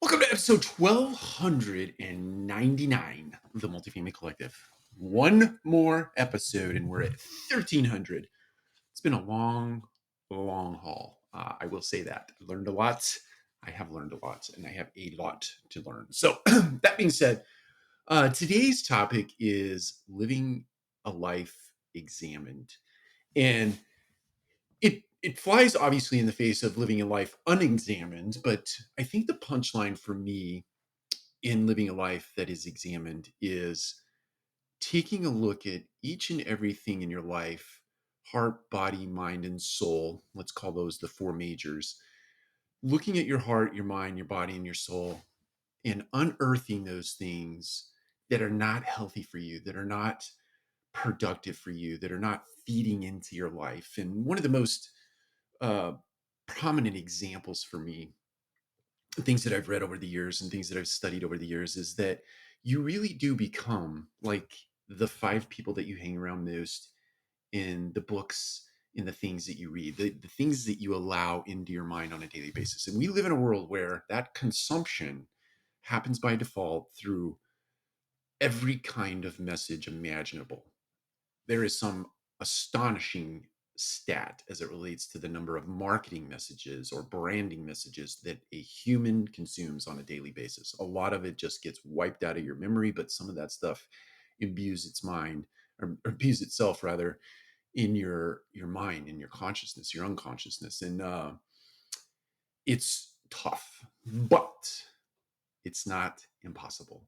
Welcome to episode 1299 of the Multifamily Collective. One more episode, and we're at 1300. It's been a long, long haul. I will say that. I learned a lot. I have learned a lot, and I have a lot to learn. So, that being said, today's topic is living a life examined. And it flies obviously in the face of living a life unexamined, but I think the punchline for me in living a life that is examined is taking a look at each and everything in your life: heart, body, mind, and soul. Let's call those the four majors. Looking at your heart, your mind, your body, and your soul, and unearthing those things that are not healthy for you, that are not productive for you, that are not feeding into your life. And one of the most uh, prominent examples for me, things that I've read over the years and things that I've studied over the years, is that you really do become like the five people that you hang around most, in the books, in the things that you read, the things that you allow into your mind on a daily basis. And we live in a world where that consumption happens by default through every kind of message imaginable. There is some astonishing stat as it relates to the number of marketing messages or branding messages that a human consumes on a daily basis. A lot of it just gets wiped out of your memory, but some of that stuff imbues its mind, or imbues itself rather, in your mind, in your consciousness, your unconsciousness. And it's tough, but it's not impossible.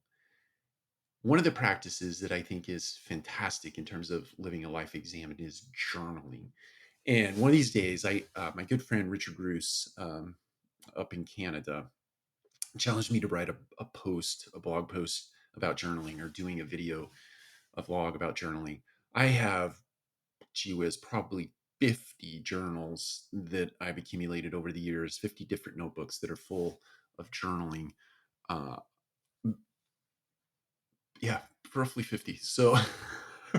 One of the practices that I think is fantastic in terms of living a life examined is journaling. And one of these days, my good friend Richard Bruce, up in Canada, challenged me to write a blog post about journaling, or doing a video, a vlog about journaling. I have, gee whiz, probably 50 journals that I've accumulated over the years, 50 different notebooks that are full of journaling. Uh, yeah, roughly 50. So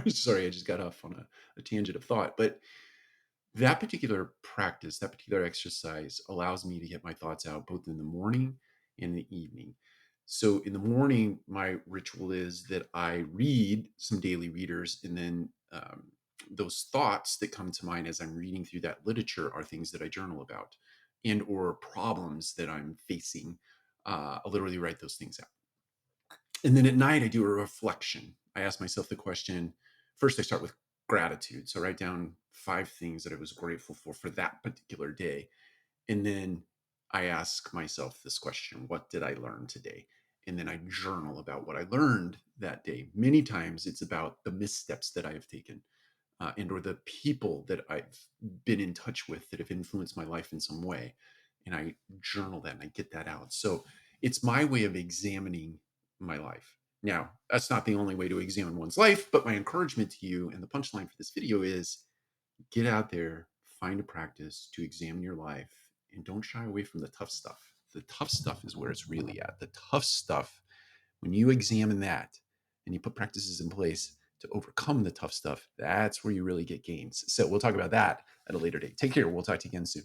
sorry, I just got off on a tangent of thought. But that particular practice, that particular exercise allows me to get my thoughts out both in the morning and the evening. So in the morning, my ritual is that I read some daily readers, and then those thoughts that come to mind as I'm reading through that literature are things that I journal about, and or problems that I'm facing. I'll literally write those things out. And then at night, I do a reflection. I ask myself the question. First, I start with gratitude. So I write down five things that I was grateful for that particular day. And then I ask myself this question: what did I learn today? And then I journal about what I learned that day. Many times it's about the missteps that I have taken, and or the people that I've been in touch with that have influenced my life in some way. And I journal that and I get that out. So it's my way of examining my life. Now, that's not the only way to examine one's life, but my encouragement to you and the punchline for this video is: get out there, find a practice to examine your life, and don't shy away from the tough stuff. The tough stuff is where it's really at. The tough stuff, when you examine that and you put practices in place to overcome the tough stuff, that's where you really get gains. So we'll talk about that at a later date. Take care. We'll talk to you again soon.